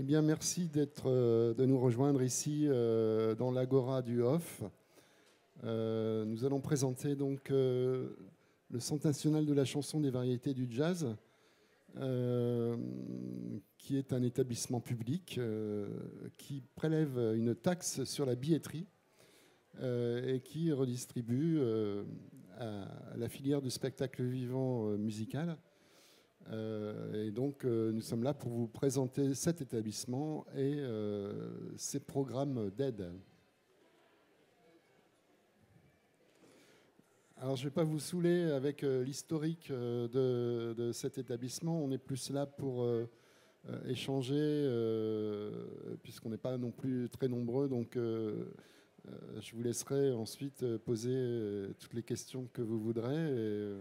Eh bien, merci de nous rejoindre ici dans l'Agora du Off. Nous allons présenter donc le Centre national de la chanson des variétés du jazz, qui est un établissement public qui prélève une taxe sur la billetterie et qui redistribue à la filière du spectacle vivant musical. Et donc, nous sommes là pour vous présenter cet établissement et ses programmes d'aide. Alors, je ne vais pas vous saouler avec l'historique de cet établissement. On est plus là pour échanger, puisqu'on n'est pas non plus très nombreux. Donc, je vous laisserai ensuite poser toutes les questions que vous voudrez. Et,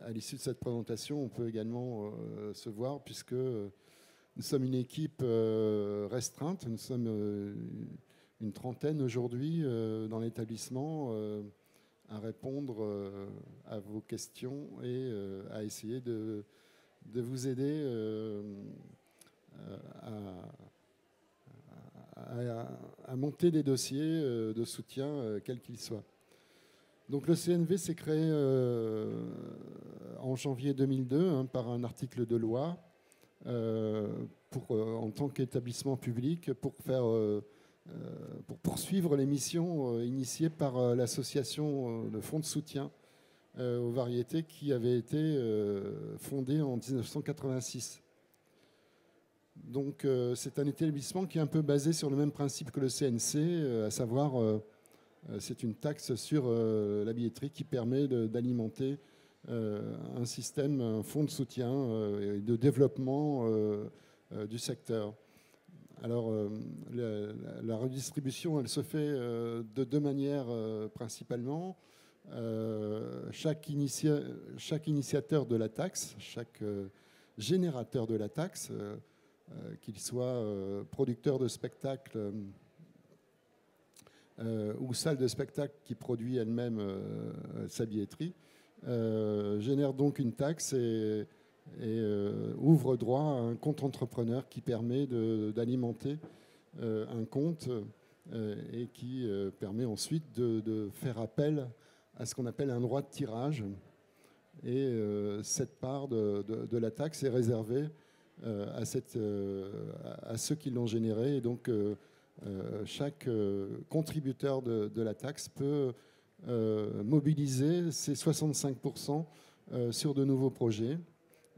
à l'issue de cette présentation, on peut également se voir, puisque nous sommes une équipe restreinte. Nous sommes une trentaine aujourd'hui dans l'établissement à répondre à vos questions et à essayer de vous aider à monter des dossiers de soutien, quels qu'ils soient. Donc le CNV s'est créé en janvier 2002 par un article de loi en tant qu'établissement public pour poursuivre les missions initiées par l'association de fonds de soutien aux variétés qui avait été fondée en 1986. Donc c'est un établissement qui est un peu basé sur le même principe que le CNC, à savoir c'est une taxe sur la billetterie qui permet d'alimenter un système, un fonds de soutien et de développement du secteur. Alors, la redistribution, elle se fait de deux manières principalement. Chaque initiateur de la taxe, chaque générateur de la taxe, qu'il soit producteur de spectacles ou salle de spectacle qui produit elle-même sa billetterie, génère donc une taxe et ouvre droit à un compte entrepreneur qui permet d'alimenter un compte et qui permet ensuite de faire appel à ce qu'on appelle un droit de tirage. Et cette part de la taxe est réservée à ceux qui l'ont générée. Et donc, chaque contributeur de la taxe peut mobiliser ses 65% sur de nouveaux projets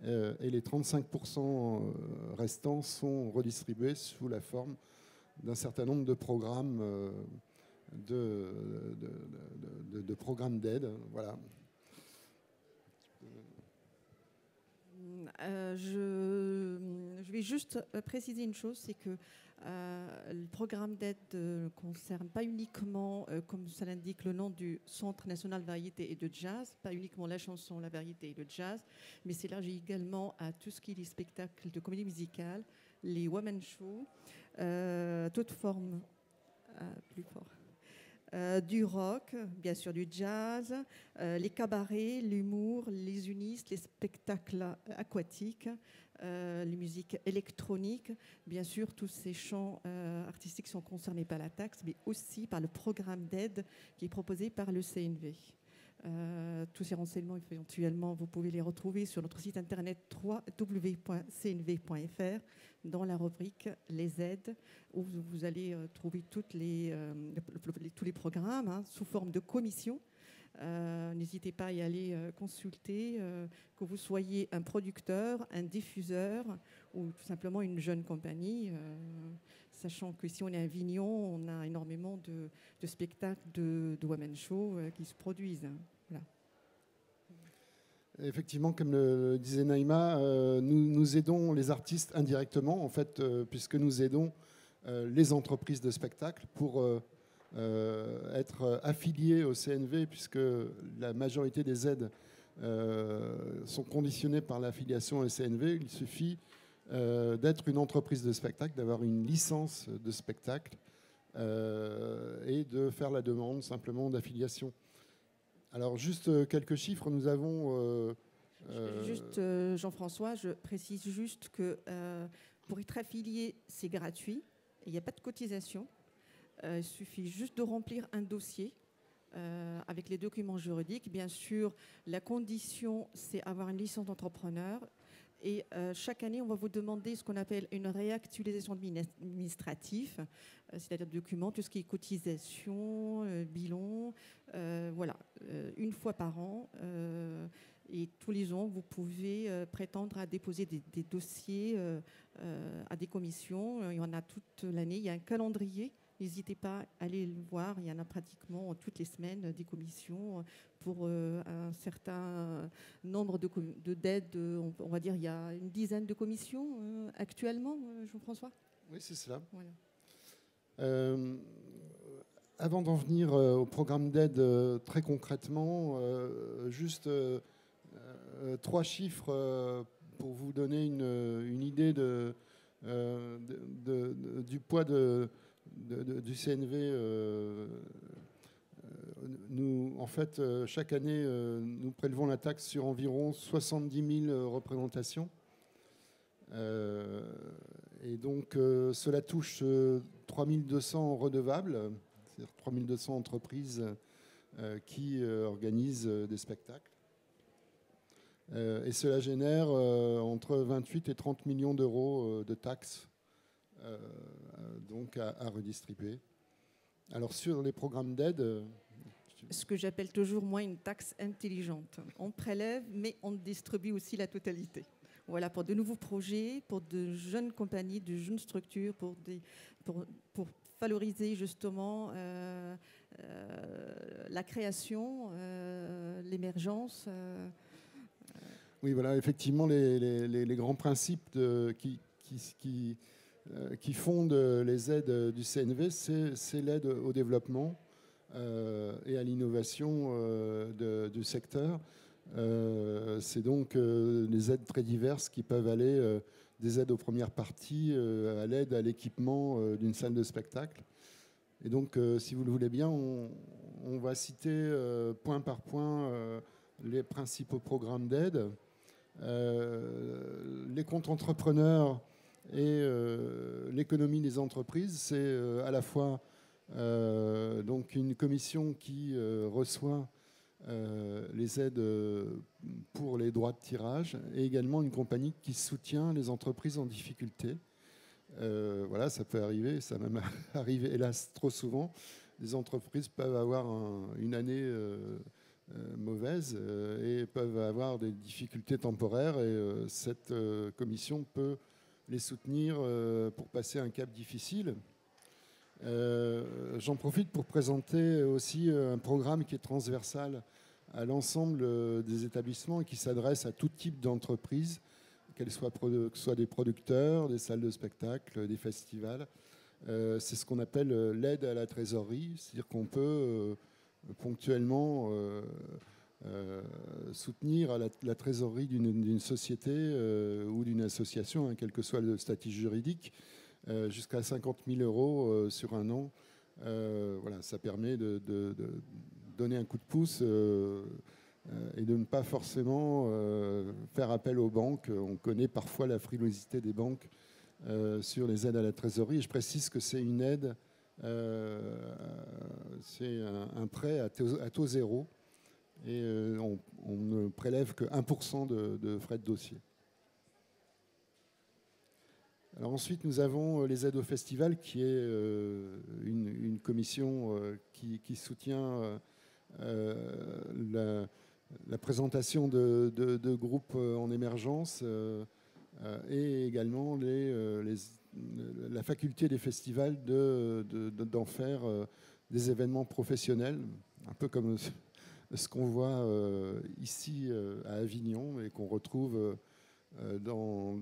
et les 35% restants sont redistribués sous la forme d'un certain nombre de programmes de programmes d'aide. Voilà. Je vais juste préciser une chose, c'est que le programme d'aide ne concerne pas uniquement, comme ça l'indique le nom du Centre national variété et de jazz, pas uniquement la chanson, la variété et le jazz, mais s'élargit également à tout ce qui est les spectacles de comédie musicale, les women shows, toute forme, plus fort. Du rock, bien sûr du jazz, les cabarets, l'humour, les unistes, les spectacles aquatiques, les musiques électroniques. Bien sûr, tous ces champs artistiques sont concernés par la taxe, mais aussi par le programme d'aide qui est proposé par le CNV. Tous ces renseignements, éventuellement, vous pouvez les retrouver sur notre site internet www.cnv.fr dans la rubrique Les aides, où vous allez trouver tous les programmes sous forme de commission. N'hésitez pas à y aller consulter, que vous soyez un producteur, un diffuseur ou tout simplement une jeune compagnie, sachant que si on est un vignon, on a énormément de spectacles de women show qui se produisent. Voilà. Effectivement, comme le disait Naïma, nous aidons les artistes indirectement, en fait, puisque nous aidons les entreprises de spectacle pour être affiliés au CNV, puisque la majorité des aides sont conditionnées par l'affiliation au CNV. Il suffit d'être une entreprise de spectacle, d'avoir une licence de spectacle et de faire la demande simplement d'affiliation. Alors, juste quelques chiffres. Nous avons... Juste, Jean-François, je précise juste que Pour être affilié, c'est gratuit. Il n'y a pas de cotisation. Il suffit juste de remplir un dossier avec les documents juridiques. Bien sûr, la condition, c'est avoir une licence d'entrepreneur. Et chaque année, on va vous demander ce qu'on appelle une réactualisation administrative, c'est-à-dire documents, tout ce qui est cotisation, bilan, voilà, une fois par an. Et tous les ans, vous pouvez prétendre à déposer des dossiers à des commissions. Il y en a toute l'année. Il y a un calendrier. N'hésitez pas à aller le voir. Il y en a pratiquement toutes les semaines des commissions pour un certain nombre d'aides. On va dire il y a une dizaine de commissions actuellement, Jean-François. Oui, c'est cela. Voilà. Avant d'en venir au programme d'aide très concrètement, juste 3 chiffres pour vous donner une idée du poids du CNV. Nous, en fait, chaque année, nous prélevons la taxe sur environ 70 000 représentations. Et donc, cela touche 3200 redevables, c'est-à-dire 3200 entreprises qui organisent des spectacles. Et cela génère entre 28 et 30 millions d'euros de taxes donc à redistribuer. Alors sur les programmes d'aide... Ce que j'appelle toujours, moi, une taxe intelligente. On prélève, mais on distribue aussi la totalité. Voilà, pour de nouveaux projets, pour de jeunes compagnies, de jeunes structures, pour valoriser justement la création, l'émergence. Oui, voilà, effectivement, les grands principes qui fondent les aides du CNV, c'est l'aide au développement et à l'innovation du secteur. C'est donc des aides très diverses qui peuvent aller des aides aux premières parties à l'aide à l'équipement d'une salle de spectacle. Et donc, si vous le voulez bien, on va citer point par point les principaux programmes d'aide. Les comptes entrepreneurs et l'économie des entreprises, c'est à la fois donc une commission qui reçoit les aides pour les droits de tirage et également une compagnie qui soutient les entreprises en difficulté. Voilà, ça peut arriver, ça même arrive hélas trop souvent. Les entreprises peuvent avoir une année mauvaise et peuvent avoir des difficultés temporaires et cette commission peut les soutenir pour passer un cap difficile. J'en profite pour présenter aussi un programme qui est transversal à l'ensemble des établissements et qui s'adresse à tout type d'entreprise, qu'elles soient des producteurs, des salles de spectacle, des festivals. C'est ce qu'on appelle l'aide à la trésorerie, c'est-à-dire qu'on peut ponctuellement soutenir la trésorerie d'une société ou d'une association, hein, quel que soit le statut juridique, jusqu'à 50 000 euros sur un an. Voilà, ça permet de donner un coup de pouce et de ne pas forcément faire appel aux banques. On connaît parfois la frilosité des banques sur les aides à la trésorerie. Et je précise que c'est une aide, c'est un prêt à taux zéro et on ne prélève que 1% de frais de dossier. Alors ensuite, nous avons les aides au festival, qui est une commission qui soutient la présentation de groupes en émergence et également la faculté des festivals d'en faire des événements professionnels, un peu comme ce qu'on voit ici à Avignon et qu'on retrouve dans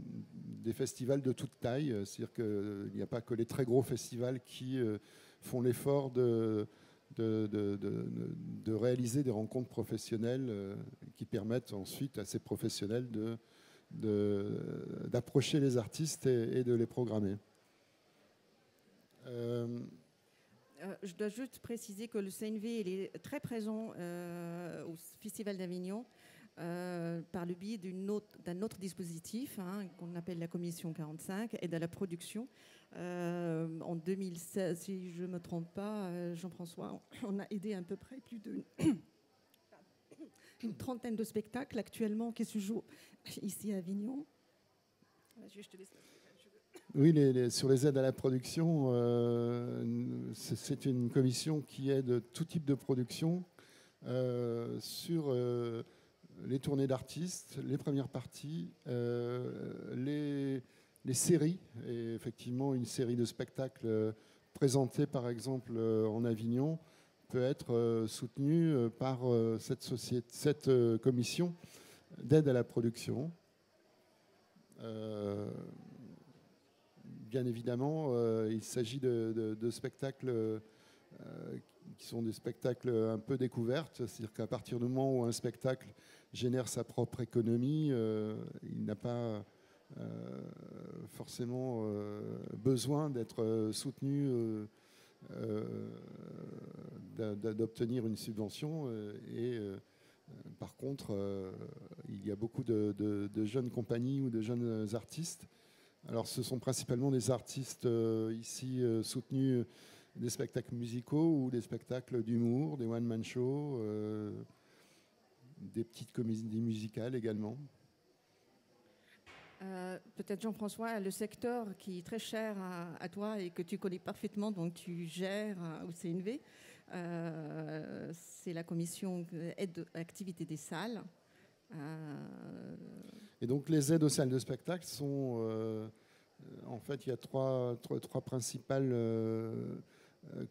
des festivals de toute taille. C'est-à-dire qu'il n'y a pas que les très gros festivals qui font l'effort de réaliser des rencontres professionnelles qui permettent ensuite à ces professionnels d'approcher les artistes et de les programmer. Je dois juste préciser que le CNV il est très présent au Festival d'Avignon. par le biais d'un autre dispositif qu'on appelle la Commission 45, aide à la production. En 2016, si je ne me trompe pas, Jean-François, on a aidé à peu près plus d'une trentaine de spectacles actuellement qui se jouent ici à Avignon. Je te laisse. Oui, sur les aides à la production, c'est une commission qui aide tout type de production sur les tournées d'artistes, les premières parties, les séries, et effectivement une série de spectacles présentés par exemple en Avignon peut être soutenue par cette commission d'aide à la production. Bien évidemment, il s'agit de spectacles qui sont des spectacles un peu découvertes, c'est-à-dire qu'à partir du moment où un spectacle génère sa propre économie, il n'a pas forcément besoin d'être soutenu, d'obtenir une subvention. Par contre, il y a beaucoup de jeunes compagnies ou de jeunes artistes. Alors, ce sont principalement des artistes ici soutenus des spectacles musicaux ou des spectacles d'humour, des one-man shows, des petites comédies musicales également. Peut-être Jean-François, le secteur qui est très cher à toi et que tu connais parfaitement, donc tu gères au CNV, c'est la commission aide à l'activité des salles. Et donc les aides aux salles de spectacle sont... en fait, il y a trois principales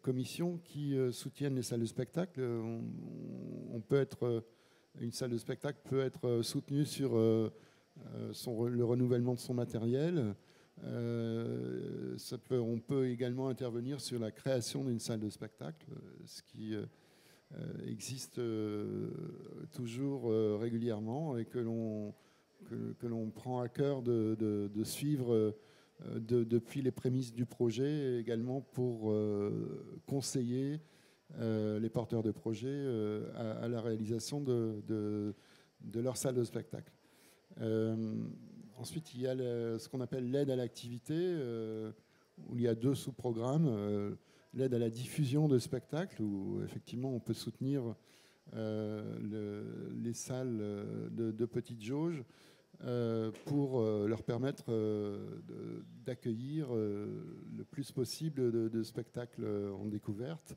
commissions qui soutiennent les salles de spectacle. Une salle de spectacle peut être soutenue sur le renouvellement de son matériel. On peut également intervenir sur la création d'une salle de spectacle, ce qui existe toujours régulièrement et que l'on prend à cœur de suivre depuis les prémices du projet, également pour conseiller les porteurs de projets à la réalisation de leur salle de spectacle. Ensuite, il y a ce qu'on appelle l'aide à l'activité, où il y a 2 sous-programmes. L'aide à la diffusion de spectacles, où effectivement on peut soutenir les salles de petite jauge pour leur permettre d'accueillir le plus possible de spectacles en découverte.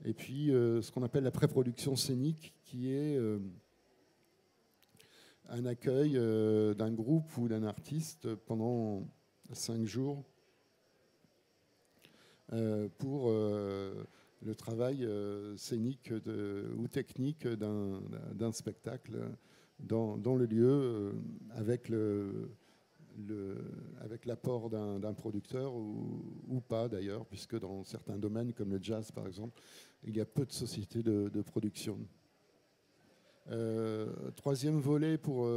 Et puis ce qu'on appelle la pré-production scénique, qui est un accueil d'un groupe ou d'un artiste pendant 5 jours pour le travail scénique ou technique d'un spectacle dans le lieu, avec l'apport d'un producteur ou pas d'ailleurs, puisque dans certains domaines comme le jazz par exemple, il y a peu de sociétés de production. Troisième volet pour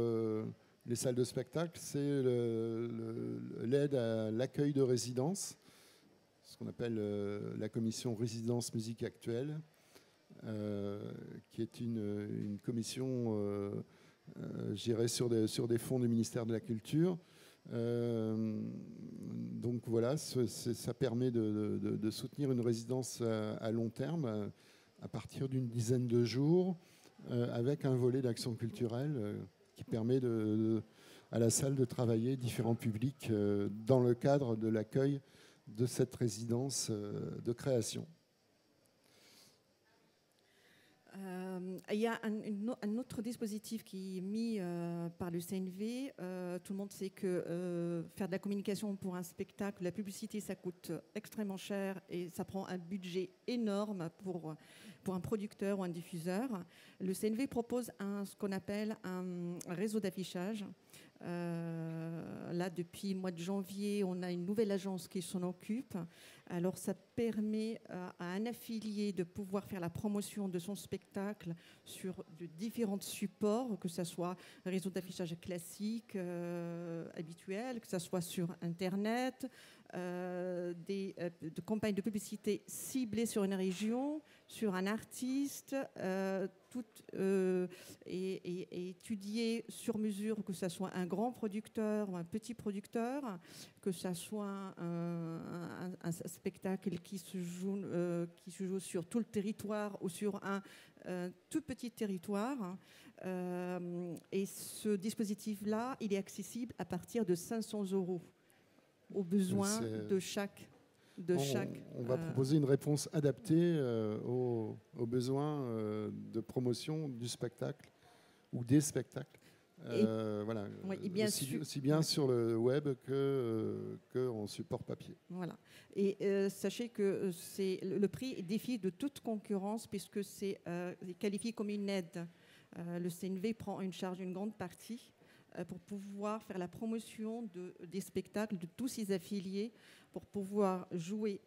les salles de spectacle, c'est l'aide à l'accueil de résidences, ce qu'on appelle la commission résidence musique actuelle, qui est une commission gérée sur des fonds du ministère de la Culture. Donc voilà, ça permet de soutenir une résidence à long terme à partir d'une dizaine de jours, avec un volet d'action culturelle qui permet à la salle de travailler différents publics dans le cadre de l'accueil de cette résidence de création. Il y a un autre dispositif qui est mis par le CNV. Tout le monde sait que faire de la communication pour un spectacle, la publicité, ça coûte extrêmement cher et ça prend un budget énorme pour un producteur ou un diffuseur. Le CNV propose ce qu'on appelle un réseau d'affichage Là, depuis le mois de janvier, on a une nouvelle agence qui s'en occupe. Alors, ça permet à un affilié de pouvoir faire la promotion de son spectacle sur de différents supports, que ce soit un réseau d'affichage classique, habituel, que ce soit sur Internet, des campagnes de publicité ciblées sur une région, sur un artiste, et étudier sur mesure, que ce soit un grand producteur ou un petit producteur, que ce soit un spectacle qui se joue sur tout le territoire ou sur un tout petit territoire. Et ce dispositif-là, il est accessible à partir de 500 € aux besoins de chaque. On va proposer une réponse adaptée aux besoins de promotion du spectacle ou des spectacles. Voilà. Oui, aussi bien sur le web que en support papier. Voilà. Et sachez que le prix défie de toute concurrence puisque c'est qualifié comme une aide. Le CNV prend une charge, une grande partie, pour pouvoir faire la promotion des spectacles de tous ses affiliés, pour pouvoir jouer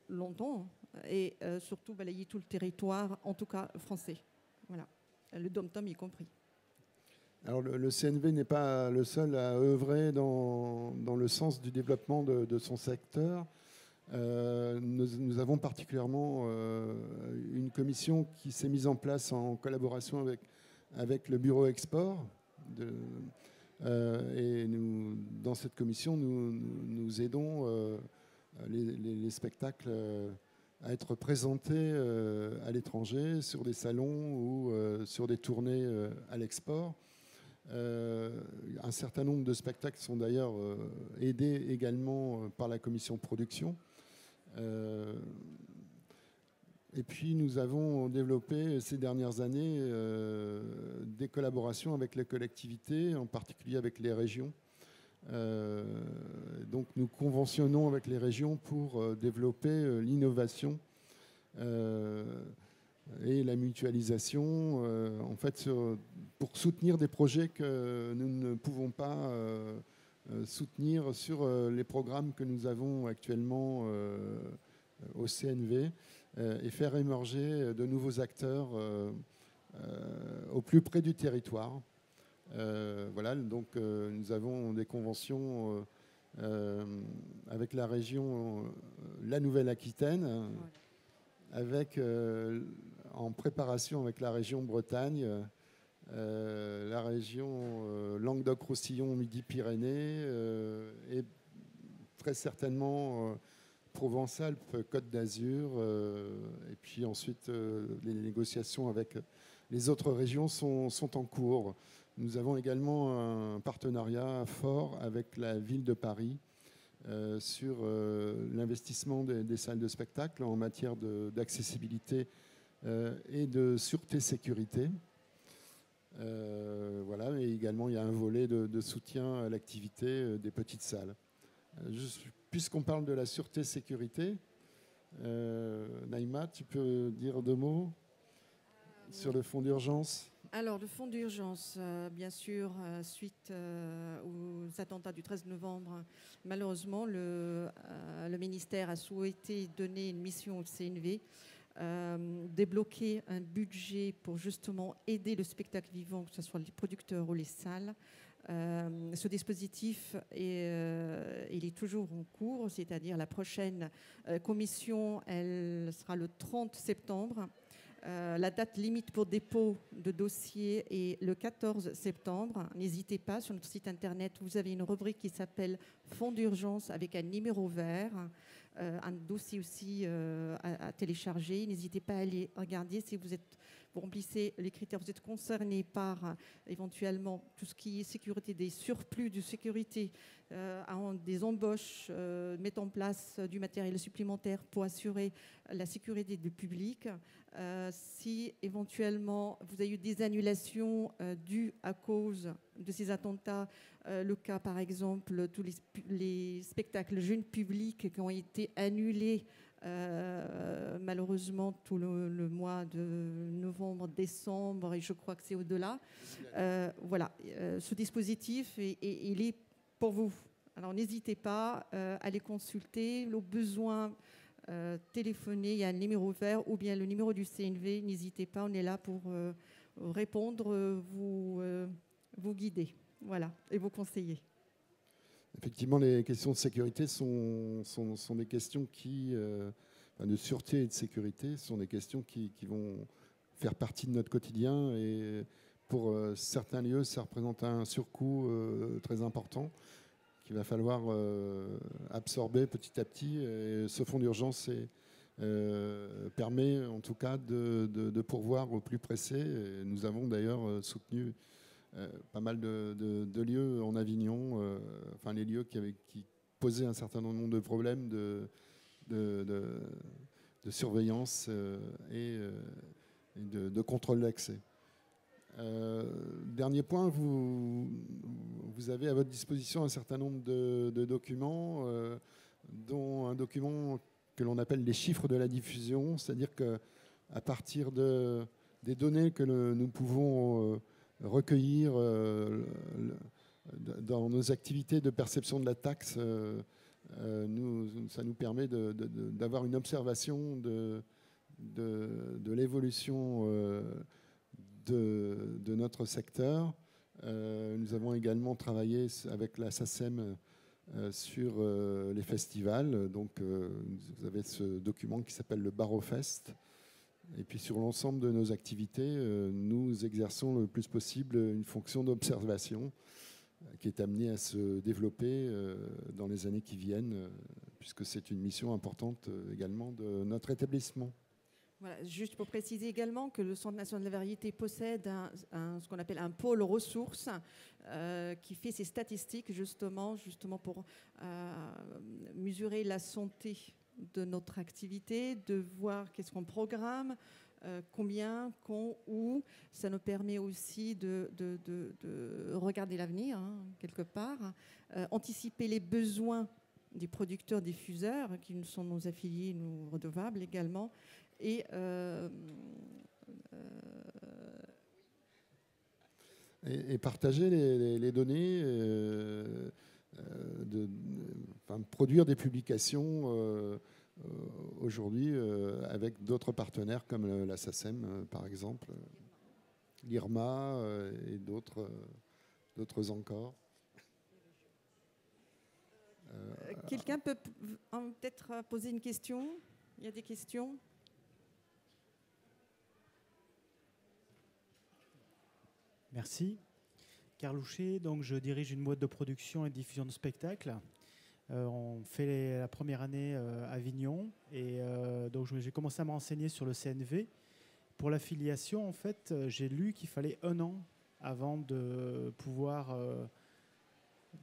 longtemps et surtout balayer tout le territoire, en tout cas français. Voilà, le Dom-Tom y compris. Alors le CNV n'est pas le seul à œuvrer dans le sens du développement de son secteur. Nous avons particulièrement une commission qui s'est mise en place en collaboration avec le bureau export. Et dans cette commission, nous aidons les spectacles à être présentés à l'étranger, sur des salons ou sur des tournées à l'export. Un certain nombre de spectacles sont d'ailleurs aidés également par la commission production. Et puis nous avons développé ces dernières années des collaborations avec les collectivités, en particulier avec les régions. Donc nous conventionnons avec les régions pour développer l'innovation et la mutualisation, en fait, pour soutenir des projets que nous ne pouvons pas soutenir sur les programmes que nous avons actuellement au CNV, et faire émerger de nouveaux acteurs au plus près du territoire. Voilà, donc nous avons des conventions avec la région, la Nouvelle-Aquitaine, avec, en préparation avec la région Bretagne, la région Languedoc-Roussillon, Midi-Pyrénées, et très certainement Provence-Alpes, Côte d'Azur, et puis ensuite les négociations avec les autres régions sont en cours. Nous avons également un partenariat fort avec la ville de Paris sur l'investissement des salles de spectacle en matière d'accessibilité et de sûreté-sécurité. Voilà, et également il y a un volet de soutien à l'activité des petites salles. Puisqu'on parle de la sûreté-sécurité, Naïma, tu peux dire 2 mots sur le fonds d'urgence? Alors, le fonds d'urgence, bien sûr, suite aux attentats du 13 novembre, malheureusement, le ministère a souhaité donner une mission au CNV, débloquer un budget pour justement aider le spectacle vivant, que ce soit les producteurs ou les salles. Ce dispositif il est toujours en cours, c'est-à-dire la prochaine commission, elle sera le 30 septembre. La date limite pour dépôt de dossier est le 14 septembre. N'hésitez pas, sur notre site internet, vous avez une rubrique qui s'appelle Fonds d'urgence avec un numéro vert, un dossier aussi à télécharger. N'hésitez pas à aller regarder si vous remplissez les critères, vous êtes concerné par éventuellement tout ce qui est sécurité, des surplus de sécurité, des embauches, mettre en place du matériel supplémentaire pour assurer la sécurité du public. Si éventuellement vous avez eu des annulations dues à cause de ces attentats, le cas par exemple, tous les spectacles jeunes publics qui ont été annulés malheureusement tout le mois de novembre, décembre, et je crois que c'est au-delà. Voilà, ce dispositif, il est pour vous. Alors n'hésitez pas à les consulter. Au besoin, téléphoner, il y a un numéro vert ou bien le numéro du CNV. N'hésitez pas, on est là pour répondre, vous guider, voilà, et vous conseiller. Effectivement, les questions de sécurité sont des questions de sûreté et de sécurité, sont des questions qui vont faire partie de notre quotidien. Et pour certains lieux, ça représente un surcoût très important qu'il va falloir absorber petit à petit. Et ce fonds d'urgence permet en tout cas de pourvoir au plus pressé. Et nous avons d'ailleurs soutenu pas mal de lieux en Avignon, enfin les lieux qui posaient un certain nombre de problèmes de surveillance et de contrôle d'accès. Dernier point, vous avez à votre disposition un certain nombre de documents, dont un document que l'on appelle les chiffres de la diffusion, c'est-à-dire qu'à partir des données que nous pouvons recueillir dans nos activités de perception de la taxe, ça nous permet d'avoir une observation de l'évolution de notre secteur. Nous avons également travaillé avec la SACEM sur les festivals. Donc, vous avez ce document qui s'appelle le Barofest. Et puis sur l'ensemble de nos activités, nous exerçons le plus possible une fonction d'observation qui est amenée à se développer dans les années qui viennent, puisque c'est une mission importante également de notre établissement. Voilà, juste pour préciser également que le Centre national de la variété possède ce qu'on appelle un pôle ressources qui fait ses statistiques justement pour mesurer la santé de notre activité, de voir qu'est-ce qu'on programme, combien, quand, où. Ça nous permet aussi de regarder l'avenir, quelque part, anticiper les besoins des producteurs, diffuseurs, qui sont nos affiliés, nos redevables également, et partager les données, produire des publications aujourd'hui avec d'autres partenaires comme la SACEM par exemple, l'IRMA et d'autres encore. Quelqu'un peut peut-être poser une question? Il y a des questions? Merci. Carl Louchet, donc je dirige une boîte de production et de diffusion de spectacles. On fait la première année à Avignon et donc j'ai commencé à me renseigner sur le CNV. Pour l'affiliation, en fait, j'ai lu qu'il fallait 1 an avant de pouvoir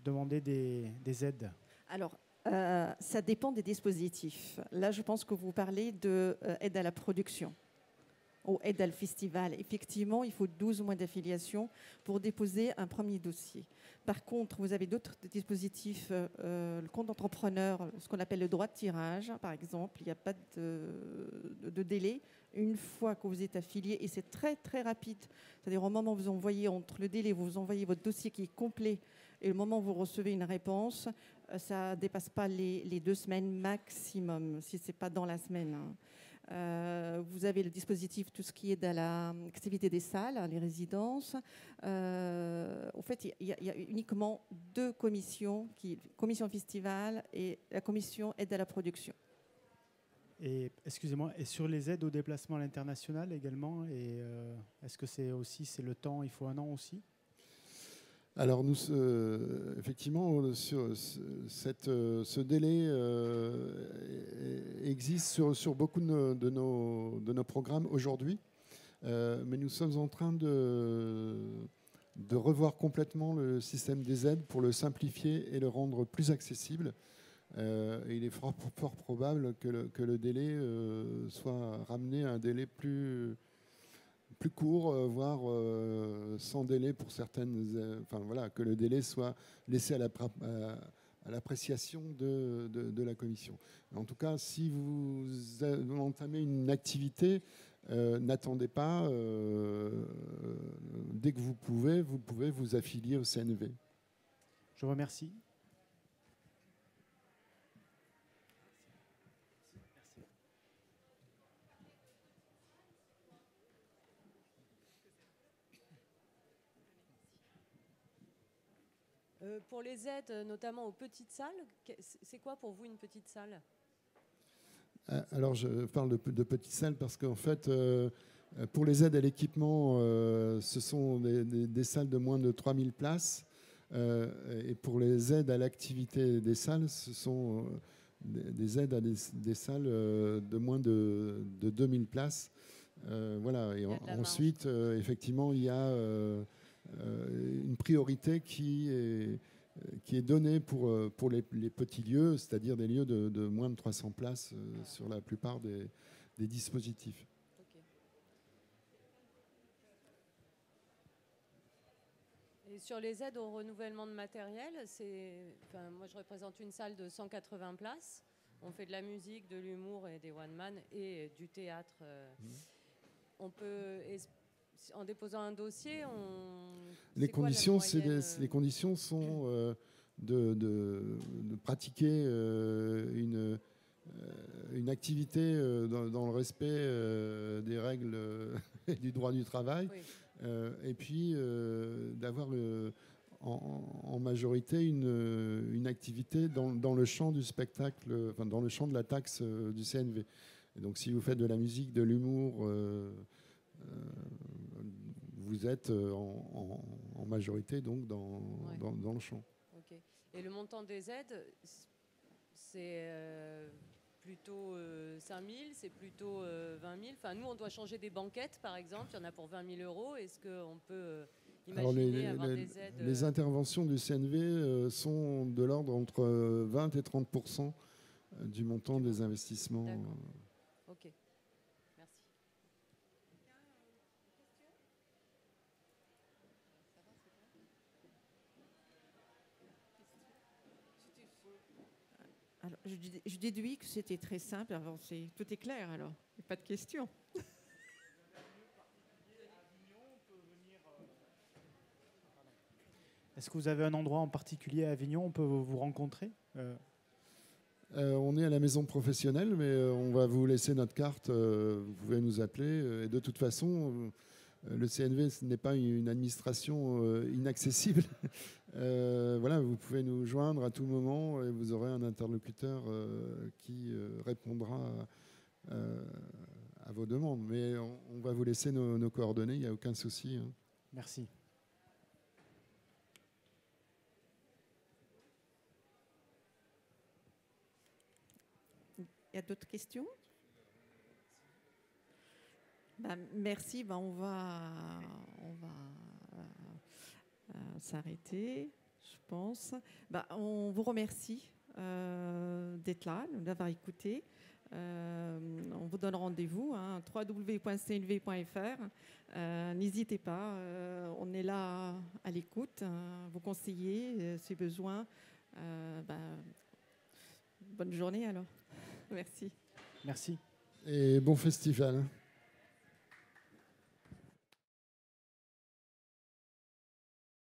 demander des aides. Alors, ça dépend des dispositifs. Là, je pense que vous parlez d'aide à la production ou aide à le festival. Effectivement, il faut 12 mois d'affiliation pour déposer un premier dossier. Par contre, vous avez d'autres dispositifs, le compte d'entrepreneur, ce qu'on appelle le droit de tirage, par exemple. Il n'y a pas de délai. Une fois que vous êtes affilié, et c'est très, très rapide, c'est-à-dire au moment où vous envoyez, entre le délai où vous envoyez votre dossier qui est complet et le moment où vous recevez une réponse, ça ne dépasse pas les 2 semaines maximum, si ce n'est pas dans la semaine. Vous avez le dispositif, tout ce qui est de l'activité des salles, les résidences. En fait, il y a uniquement 2 commissions, commission festival et la commission aide à la production. Et excusez-moi, et sur les aides au déplacement à l'international également, est-ce que c'est le temps, il faut 1 an aussi? Alors, effectivement, ce délai existe sur beaucoup de nos programmes aujourd'hui, mais nous sommes en train de revoir complètement le système des aides pour le simplifier et le rendre plus accessible. Il est fort probable que le délai soit ramené à un délai plus court, voire sans délai pour certaines. Enfin voilà, que le délai soit laissé l'appréciation de la commission. En tout cas, si vous entamez une activité, n'attendez pas. Dès que vous pouvez vous affilier au CNV. Je vous remercie. Pour les aides, notamment aux petites salles, c'est quoi pour vous une petite salle? Alors, je parle de petites salles parce qu'en fait, pour les aides à l'équipement, ce sont des salles de moins de 3000 places. Et pour les aides à l'activité des salles, ce sont des aides à des salles de moins de 2000 places. Voilà. Et ensuite, effectivement, il y a une priorité qui est donnée pour les petits lieux, c'est-à-dire des lieux de moins de 300 places sur la plupart des dispositifs. Okay. Et sur les aides au renouvellement de matériel, moi je représente une salle de 180 places. On fait de la musique, de l'humour et des one-man et du théâtre. On peut... En déposant un dossier, les conditions sont de pratiquer une activité dans le respect des règles et du droit du travail, oui. Et puis d'avoir en majorité une activité dans le champ du spectacle, enfin, dans le champ de la taxe du CNV. Et donc si vous faites de la musique, de l'humour, vous êtes en majorité donc dans le champ. Okay. Et le montant des aides, c'est plutôt 5 000, c'est plutôt 20 000. Enfin, nous, on doit changer des banquettes, par exemple. Il y en a pour 20 000 €. Est-ce qu'on peut imaginer avoir des aides Les interventions du CNV sont de l'ordre entre 20 et 30% du montant des investissements. Ok. Merci. Alors, je déduis que c'était très simple. Alors, tout est clair, alors. Pas de questions. Est-ce que vous avez un endroit en particulier à Avignon où on peut vous rencontrer? On est à la maison professionnelle, mais on va vous laisser notre carte. Vous pouvez nous appeler. Et de toute façon, le CNV ce n'est pas une administration inaccessible. Voilà, vous pouvez nous joindre à tout moment et vous aurez un interlocuteur qui répondra à vos demandes. Mais on va vous laisser nos coordonnées, il n'y a aucun souci. Hein. Merci. Il y a d'autres questions? Merci. On va s'arrêter, je pense. On vous remercie d'être là, d'avoir écouté. On vous donne rendez-vous, www.cnv.fr. N'hésitez pas, on est là à l'écoute, vous conseiller si besoin. Bonne journée alors. Merci. Merci. Et bon festival.